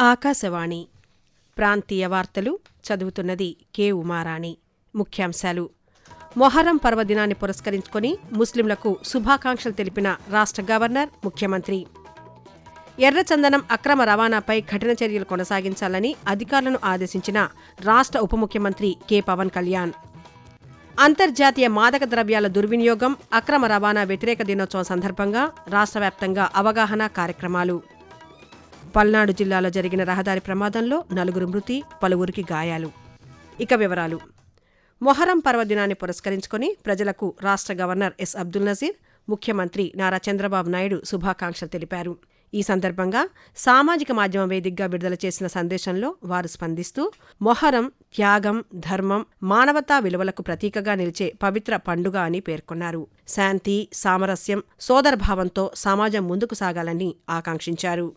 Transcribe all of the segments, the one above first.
ఆకాశవాణి ప్రాంతీయ వార్తలు చదువుతున్నది కె ఉమారాణి. ముఖ్యాంశాలు: మొహర్రం పర్వదినాన్ని పురస్కరించుకొని ముస్లింలకు శుభాకాంక్షలు తెలిపిన రాష్ట్ర గవర్నర్, ముఖ్యమంత్రి. ఎర్రచందనం అక్రమ రవాణాపై కఠిన చర్యలు కొనసాగించాలని అధికారులను ఆదేశించిన రాష్ట్ర ఉప ముఖ్యమంత్రి కె పవన్ కళ్యాణ్. అంతర్జాతీయ మాదక ద్రవ్యాల దుర్వినియోగం, అక్రమ రవాణా వ్యతిరేక దినోత్సవం సందర్భంగా రాష్ట్ర వ్యాప్తంగా అవగాహన కార్యక్రమాలు. పల్నాడు జిల్లాలో జరిగిన రహదారి ప్రమాదంలో 4 మృతి, పలువురికి గాయాలు. ఇక వివరాలు. మొహర్రం పర్వదినాన్ని పురస్కరించుకొని ప్రజలకు రాష్ట్ర గవర్నర్ ఎస్ అబ్దుల్ నజీర్, ముఖ్యమంత్రి నారా చంద్రబాబు నాయుడు శుభాకాంక్షలు తెలిపారు. ఈ సందర్భంగా సామాజిక మాధ్యమం వేదికగా విడుదల చేసిన సందేశంలో వారు స్పందిస్తూ, మొహర్రం త్యాగం, ధర్మం, మానవతా విలువలకు ప్రతీకగా నిలిచే పవిత్ర పండుగ అని పేర్కొన్నారు. శాంతి, సామరస్యం, సోదరభావంతో సమాజం ముందుకు సాగాలని ఆకాంక్షించారు.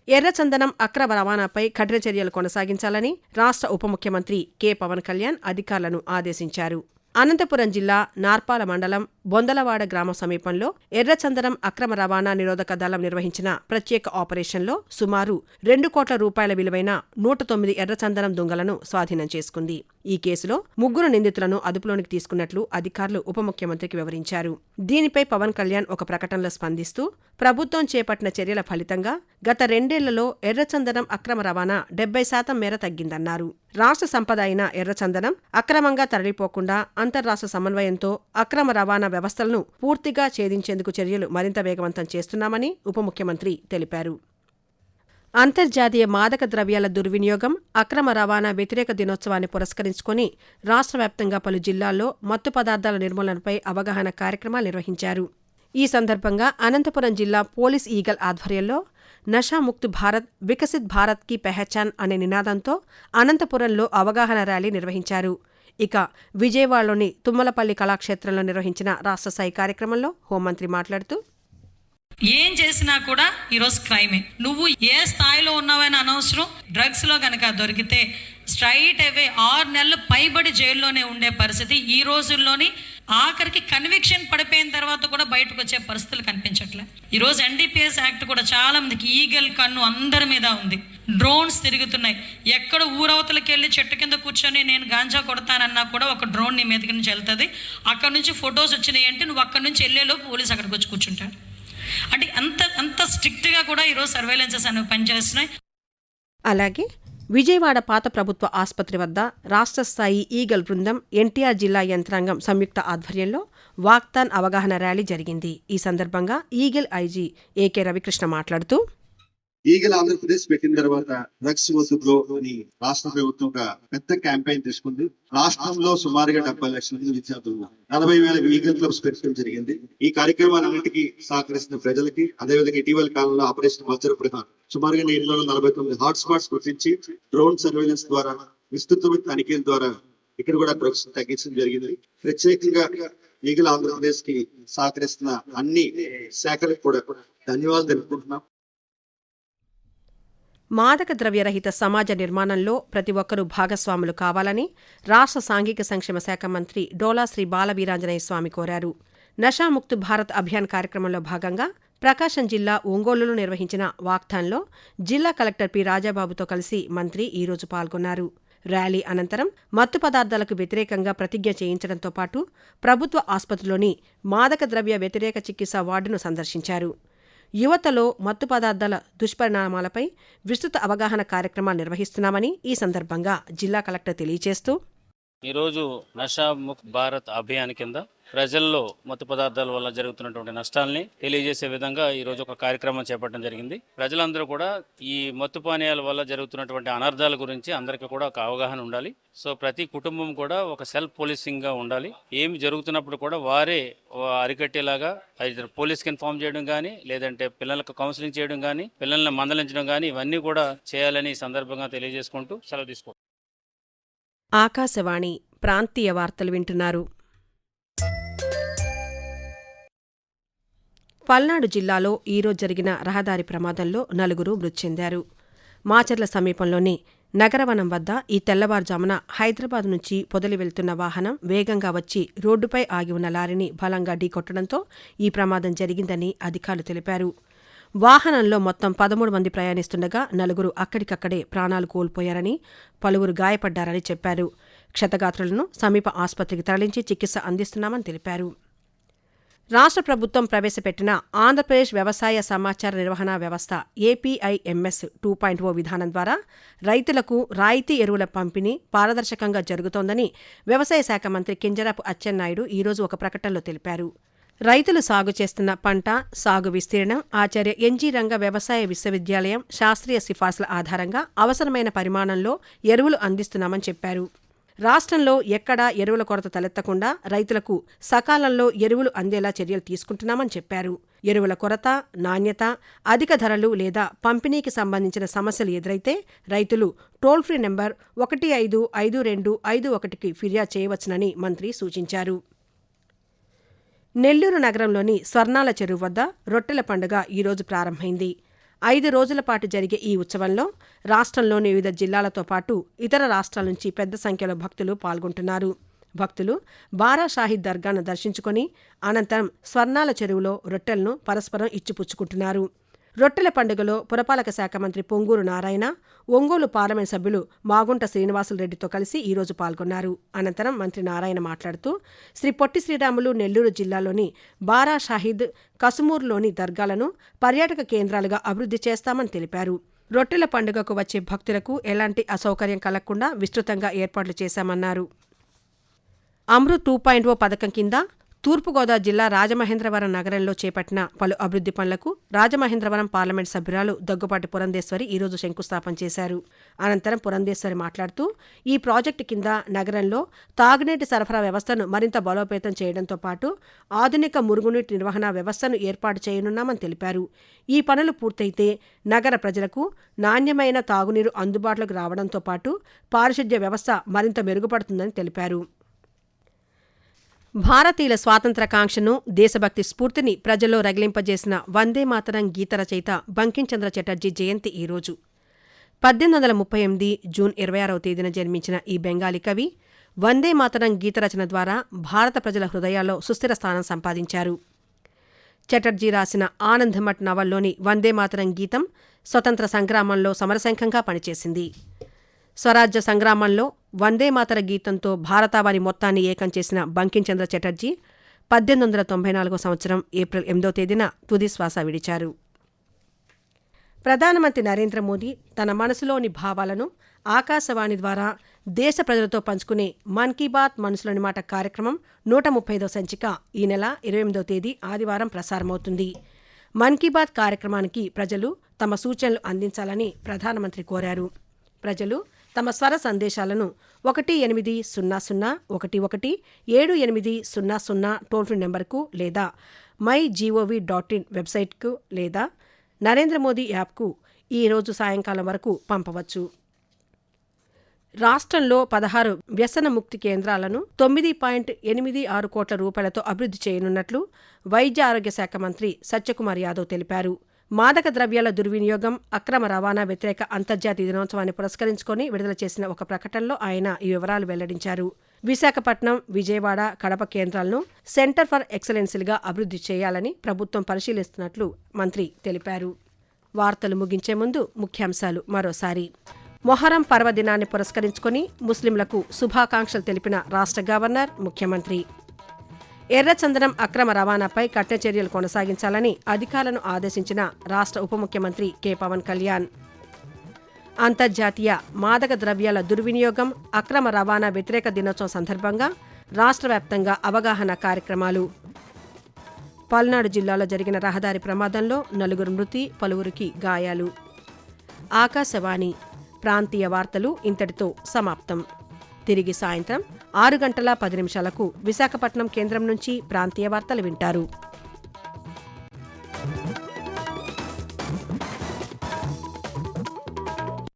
ఎర్రచందనం అక్రమ రవాణాపై కఠిన చర్యలు కొనసాగించాలని రాష్ట్ర ఉప ముఖ్యమంత్రి కె పవన్ కళ్యాణ్ అధికారులను ఆదేశించారు. అనంతపురం జిల్లా నార్పాల మండలం బొందలవాడ గ్రామం సమీపంలో ఎర్రచందనం అక్రమ రవాణా నిరోధక దళం నిర్వహించిన ప్రత్యేక ఆపరేషన్లో సుమారు 2 కోట్ల రూపాయల విలువైన 109 ఎర్రచందనం దుంగలను స్వాధీనం చేసుకుంది. ఈ కేసులో 3 నిందితులను అదుపులోనికి తీసుకున్నట్లు అధికారులు ఉప ముఖ్యమంత్రికి వివరించారు. దీనిపై పవన్ కళ్యాణ్ ఒక ప్రకటనలో స్పందిస్తూ, ప్రభుత్వం చేపట్టిన చర్యల ఫలితంగా గత 2 ఏళ్లలో ఎర్రచందనం అక్రమ రవాణా 70% మేర తగ్గిందన్నారు. రాష్ట్ర సంపద అయిన ఎర్రచందనం అక్రమంగా తరలిపోకుండా అంతర్రాష్ట్ర సమన్వయంతో అక్రమ రవాణా వ్యవస్థలను పూర్తిగా ఛేదించేందుకు చర్యలు మరింత వేగవంతం చేస్తున్నామని ఉప ముఖ్యమంత్రి తెలిపారు. అంతర్జాతీయ మాదక ద్రవ్యాల దుర్వినియోగం, అక్రమ రవాణా వ్యతిరేక దినోత్సవాన్ని పురస్కరించుకొని రాష్ట్ర వ్యాప్తంగా పలు జిల్లాల్లో మత్తు పదార్థాల నిర్మూలనపై అవగాహన కార్యక్రమాలు నిర్వహించారు. ఈ సందర్భంగా అనంతపురం జిల్లా పోలీస్ ఈగల్ ఆధ్వర్యంలో నషాముక్త్ భారత్, వికసిత్ భారత్ కి పెహచాన్ అనే నినాదంతో అనంతపురంలో అవగాహన ర్యాలీ నిర్వహించారు. ఇక విజయవాడలోని తుమ్మలపల్లి కళాక్షేత్రంలో నిర్వహించిన రాష్ట్ర స్థాయి కార్యక్రమంలో హోంమంత్రి మాట్లాడుతూ, ఏం చేసినా కూడా ఈరోజు క్రైమే. నువ్వు ఏ స్థాయిలో ఉన్నావని అనవసరం. డ్రగ్స్ లో కనుక దొరికితే స్ట్రైట్ అవే 6 నెలలు పైబడి జైల్లోనే ఉండే పరిస్థితి ఈ రోజుల్లోని. ఆఖరికి కన్విక్షన్ పడిపోయిన తర్వాత కూడా బయటకు వచ్చే పరిస్థితులు కనిపించట్లే. ఈరోజు NDPS యాక్ట్ కూడా చాలా మందికి ఈగల్ కన్ను అందరి మీద ఉంది. డ్రోన్స్ తిరుగుతున్నాయి. ఎక్కడ ఊరవతలకి వెళ్ళి చెట్టు కింద కూర్చొని నేను గాంజా కొడతానన్నా కూడా ఒక డ్రోన్ నీ మీదకి నుంచి వెళ్తుంది. అక్కడ నుంచి ఫొటోస్ వచ్చినాయి అంటే నువ్వు అక్కడ నుంచి వెళ్ళేలోపు పోలీసు అక్కడికి వచ్చి కూర్చుంటాడు. అంటే అంత స్ట్రిక్ట్గా కూడా ఈరోజు సర్వేలెన్సెస్ అనేవి పనిచేస్తున్నాయి. అలాగే విజయవాడ పాత ప్రభుత్వ ఆసుపత్రి వద్ద రాష్ట్ర స్థాయి ఈగల్ బృందం, ఎన్టీఆర్ జిల్లా యంత్రాంగం సంయుక్త ఆధ్వర్యంలో వాక్థాన్ అవగాహన ర్యాలీ జరిగింది. ఈ సందర్భంగా ఈగల్ ఐజీ ఏకే రవికృష్ణ మాట్లాడుతూ, ఈగల్ ఆంధ్రప్రదేశ్ పెట్టిన తర్వాత డ్రగ్స్ వద్దులో అని రాష్ట్ర ప్రభుత్వం ఒక పెద్ద క్యాంపెయిన్ తీసుకుంది. రాష్ట్రంలో సుమారుగా 70 లక్షల మంది విద్యార్థులు 40,000 ఈగల్ క్లబ్స్ పెట్టడం జరిగింది. ఈ కార్యక్రమాలన్నింటికీ సహకరిస్తున్న ప్రజలకి, అదేవిధంగా ఇటీవల కాలంలో ఆపరేషన్ వజ్రప్రధాన్ సుమారుగా 749 హాట్ స్పాట్స్ గుర్తించి డ్రోన్ సర్వేలెన్స్ ద్వారా, విస్తృతమైన తనిఖీల ద్వారా ఇక్కడ కూడా డ్రగ్స్ తగ్గించడం జరిగింది. ప్రత్యేకంగా ఈగల్ ఆంధ్రప్రదేశ్ కి సహకరిస్తున్న అన్ని శాఖలకు కూడా ధన్యవాదాలు తెలుపుకుంటున్నాం. మాదక ద్రవ్యరహిత సమాజ నిర్మాణంలో ప్రతి ఒక్కరూ భాగస్వాములు కావాలని రాష్ట్ర సాంఘిక సంక్షేమ శాఖ మంత్రి డోలా శ్రీ బాలవీరాంజనేయ స్వామి కోరారు. నషాముక్త్ భారత్ అభియాన్ కార్యక్రమంలో భాగంగా ప్రకాశం జిల్లా ఒంగోలులో నిర్వహించిన వాక్థాన్లో జిల్లా కలెక్టర్ పి రాజాబాబుతో కలిసి మంత్రి ఈరోజు పాల్గొన్నారు. ర్యాలీ అనంతరం మత్తు పదార్థాలకు వ్యతిరేకంగా ప్రతిజ్ఞ చేయించడంతో పాటు ప్రభుత్వ ఆసుపత్రిలోని మాదక ద్రవ్య వ్యతిరేక చికిత్స వార్డును సందర్శించారు. యువతలో మత్తు పదార్థాల దుష్పరిణామాలపై విస్తృత అవగాహన కార్యక్రమాలు నిర్వహిస్తున్నామని ఈ సందర్భంగా జిల్లా కలెక్టర్ తెలియజేస్తూ, ఈరోజు నషాముక్త్ భారత్ అభియాన్ కింద ప్రజల్లో మత్తు పదార్థాల వల్ల జరుగుతున్నటువంటి నష్టాలని తెలియజేసే విధంగా ఈరోజు ఒక కార్యక్రమం చేపట్టడం జరిగింది. ప్రజలందరూ కూడా ఈ మత్తు పానీయాల వల్ల జరుగుతున్నటువంటి అనర్థాల గురించి అందరికీ కూడా ఒక అవగాహన ఉండాలి. సో ప్రతి కుటుంబం కూడా ఒక సెల్ఫ్ పోలీసింగ్ గా ఉండాలి. ఏమి జరుగుతున్నప్పుడు కూడా వారే అరికట్టేలాగా పోలీస్కి ఇన్ఫార్మ్ చేయడం కానీ, లేదంటే పిల్లలకు కౌన్సిలింగ్ చేయడం కానీ, పిల్లల్ని మందలించడం కానీ, ఇవన్నీ కూడా చేయాలని ఈ సందర్భంగా తెలియజేసుకుంటూ సెలవు తీసుకుంటాం. ఆకాశవాణి ప్రాంతీయ వార్తలు వింటున్నారు. పల్నాడు జిల్లాలో ఈరోజు జరిగిన రహదారి ప్రమాదంలో 4 మృతి చెందారు. మాచర్ల సమీపంలోని నగరవనం వద్ద ఈ తెల్లవారుజామున హైదరాబాద్ నుంచి పొదలి వెళ్తున్న వాహనం వేగంగా వచ్చి రోడ్డుపై ఆగి ఉన్న లారీని బలంగా ఢీకొట్టడంతో ఈ ప్రమాదం జరిగిందని అధికారులు తెలిపారు. వాహనంలో మొత్తం 13 మంది ప్రయాణిస్తుండగా 4 అక్కడికక్కడే ప్రాణాలు కోల్పోయారని, పలువురు గాయపడ్డారని చెప్పారు. క్షతగాత్రులను సమీప ఆసుపత్రికి తరలించి చికిత్స అందిస్తున్నామని తెలిపారు. రాష్ట్ర ప్రభుత్వం ప్రవేశపెట్టిన ఆంధ్రప్రదేశ్ వ్యవసాయ సమాచార నిర్వహణ వ్యవస్థ ఏపీఐఎంఎస్ 2.0 విధానం ద్వారా రైతులకు రాయితీ ఎరువుల పంపిణీ పారదర్శకంగా జరుగుతోందని వ్యవసాయ శాఖ మంత్రి కింజరాపు అచ్చెన్నాయుడు ఈరోజు ఒక ప్రకటనలో తెలిపారు. రైతులు సాగు చేస్తున్న పంట, సాగు విస్తీర్ణం, ఆచార్య ఎన్జీ రంగ వ్యవసాయ విశ్వవిద్యాలయం శాస్త్రీయ సిఫార్సుల ఆధారంగా అవసరమైన పరిమాణంలో ఎరువులు అందిస్తున్నామని చెప్పారు. రాష్ట్రంలో ఎక్కడా ఎరువుల కొరత తలెత్తకుండా రైతులకు సకాలంలో ఎరువులు అందేలా చర్యలు తీసుకుంటున్నామని చెప్పారు. ఎరువుల కొరత, నాణ్యత, అధిక ధరలు లేదా పంపిణీకి సంబంధించిన సమస్యలు ఎదురైతే రైతులు టోల్ ఫ్రీ నెంబర్ 155251కి ఫిర్యాదు చేయవచ్చునని మంత్రి సూచించారు. నెల్లూరు నగరంలోని స్వర్ణాల చెరువు వద్ద రొట్టెల పండుగ ఈరోజు ప్రారంభమైంది. 5 రోజుల పాటు జరిగే ఈ ఉత్సవంలో రాష్ట్రంలోని వివిధ జిల్లాలతో పాటు ఇతర రాష్ట్రాల నుంచి పెద్ద సంఖ్యలో భక్తులు పాల్గొంటున్నారు. భక్తులు బారా షాహిద్ దర్గాను దర్శించుకొని అనంతరం స్వర్ణాల చెరువులో రొట్టెలను పరస్పరం ఇచ్చిపుచ్చుకుంటున్నారు. రొట్టెల పండుగలో పురపాలక శాఖ మంత్రి పొంగూరు నారాయణ, ఒంగోలు పార్లమెంట్ సభ్యులు మాగుంట శ్రీనివాసులరెడ్డితో కలిసి ఈరోజు పాల్గొన్నారు. అనంతరం మంత్రి నారాయణ మాట్లాడుతూ శ్రీ పొట్టి శ్రీరాములు నెల్లూరు జిల్లాలోని బారా షాహిద్, కసుమూరులోని దర్గాలను పర్యాటక కేంద్రాలుగా అభివృద్ధి చేస్తామని తెలిపారు. రొట్టెల పండుగకు వచ్చే భక్తులకు ఎలాంటి అసౌకర్యం కలగకుండా విస్తృతంగా ఏర్పాట్లు చేశామన్నారు. అమృత్ 2.0 పథకం కింద తూర్పుగోదావరి జిల్లా రాజమహేంద్రవరం నగరంలో చేపట్టిన పలు అభివృద్ధి పనులకు రాజమహేంద్రవరం పార్లమెంట్ సభ్యురాలు దగ్గుపాటి పురంధేశ్వరి ఈరోజు శంకుస్థాపన చేశారు. అనంతరం పురంధేశ్వరి మాట్లాడుతూ ఈ ప్రాజెక్టు కింద నగరంలో తాగునీటి సరఫరా వ్యవస్థను మరింత బలోపేతం చేయడంతో పాటు ఆధునిక మురుగునీటి నిర్వహణ వ్యవస్థను ఏర్పాటు చేయనున్నామని తెలిపారు. ఈ పనులు పూర్తయితే నగర ప్రజలకు నాణ్యమైన తాగునీరు అందుబాటులోకి రావడంతో పాటు పారిశుధ్య వ్యవస్థ మరింత మెరుగుపడుతుందని తెలిపారు. భారతీయుల స్వాతంత్ర్యకాంక్షను, దేశభక్తి స్ఫూర్తిని ప్రజల్లో రగిలింపజేసిన వందే మాతరం గీత రచయిత బంకించంద్ర చటర్జీ జయంతి ఈరోజు. 1838 జూన్ 26వ తేదీన జన్మించిన ఈ బెంగాలీ కవి వందే మాతరం గీత రచన ద్వారా భారత ప్రజల హృదయాల్లో సుస్థిర స్థానం సంపాదించారు. చటర్జీ రాసిన ఆనందమఠ్ నవల్లోని వందే మాతరం గీతం స్వతంత్ర సంగ్రామంలో సమరశంఖంగా పనిచేసింది. స్వరాజ్య సంగ్రామంలో వందేమాతర గీతంతో భారతావని మొత్తాన్ని ఏకం చేసిన బంకించంద్ర చటర్జీ 1894 సంవత్సరం ఏప్రిల్ 8వ తేదీన తుదిశ్వాస విడిచారు. ప్రధానమంత్రి నరేంద్ర మోదీ తన మనసులోని భావాలను ఆకాశవాణి ద్వారా దేశ ప్రజలతో పంచుకునే మన్ కీ బాత్ మనసులోని మాట కార్యక్రమం 135వ సంచిక ఈ నెల 28వ తేదీ ఆదివారం ప్రసారమవుతుంది. మన్ కీ బాత్ కార్యక్రమానికి ప్రజలు తమ సూచనలు అందించాలని ప్రధానమంత్రి కోరారు. ప్రజలు తమ స్వర సందేశాలను 1800117800 టోల్ ఫ్రీ నెంబర్కు లేదా mygov.in వెబ్సైట్కు లేదా నరేంద్ర మోదీ యాప్కు ఈ రోజు సాయంకాలం వరకు పంపవచ్చు. రాష్ట్రంలో 16 వ్యసన ముక్తి కేంద్రాలను 9.86 కోట్ల రూపాయలతో అభివృద్ధి చేయనున్నట్లు వైద్య ఆరోగ్య శాఖ మంత్రి సత్యకుమార్ యాదవ్ తెలిపారు. మాదక ద్రవ్యాల దుర్వినియోగం, అక్రమ రవాణా వ్యతిరేక అంతర్జాతీయ దినోత్సవాన్ని పురస్కరించుకొని విడుదల చేసిన ఒక ప్రకటనలో ఆయన ఈ వివరాలు వెల్లడించారు. విశాఖపట్నం, విజయవాడ, కడప కేంద్రాలను సెంటర్ ఫర్ ఎక్సలెన్స్లుగా అభివృద్ధి చేయాలని ప్రభుత్వం పరిశీలిస్తున్నట్లు మంత్రి తెలిపారు. వార్తలు ముగించే ముందు ముఖ్యాంశాలు మరోసారి. మొహరం పర్వదినాన్ని పురస్కరించుకొని ముస్లింలకు శుభాకాంక్షలు తెలిపిన రాష్ట్ర గవర్నర్, ముఖ్యమంత్రి. ఎర్రచందనం అక్రమ రవాణాపై కఠిన చర్యలు కొనసాగించాలని అధికారులను ఆదేశించిన రాష్ట్ర ఉప ముఖ్యమంత్రి కె పవన్ కళ్యాణ్. అంతర్జాతీయ మాదక ద్రవ్యాల దుర్వినియోగం, అక్రమ రవాణా వ్యతిరేక దినోత్సవం సందర్భంగా రాష్ట్ర వ్యాప్తంగా అవగాహన కార్యక్రమాలు. పల్నాడు జిల్లాలో జరిగిన రహదారి ప్రమాదంలో 4 మృతి, పలువురికి గాయాలు. ఆకాశవాణి ప్రాంతీయ వార్తలు ఇంతటితో సమాప్తం. తిరిగి సాయంత్రం 6:10 విశాఖపట్నం కేంద్రం నుంచి ప్రాంతీయ వార్తలు వింటారు.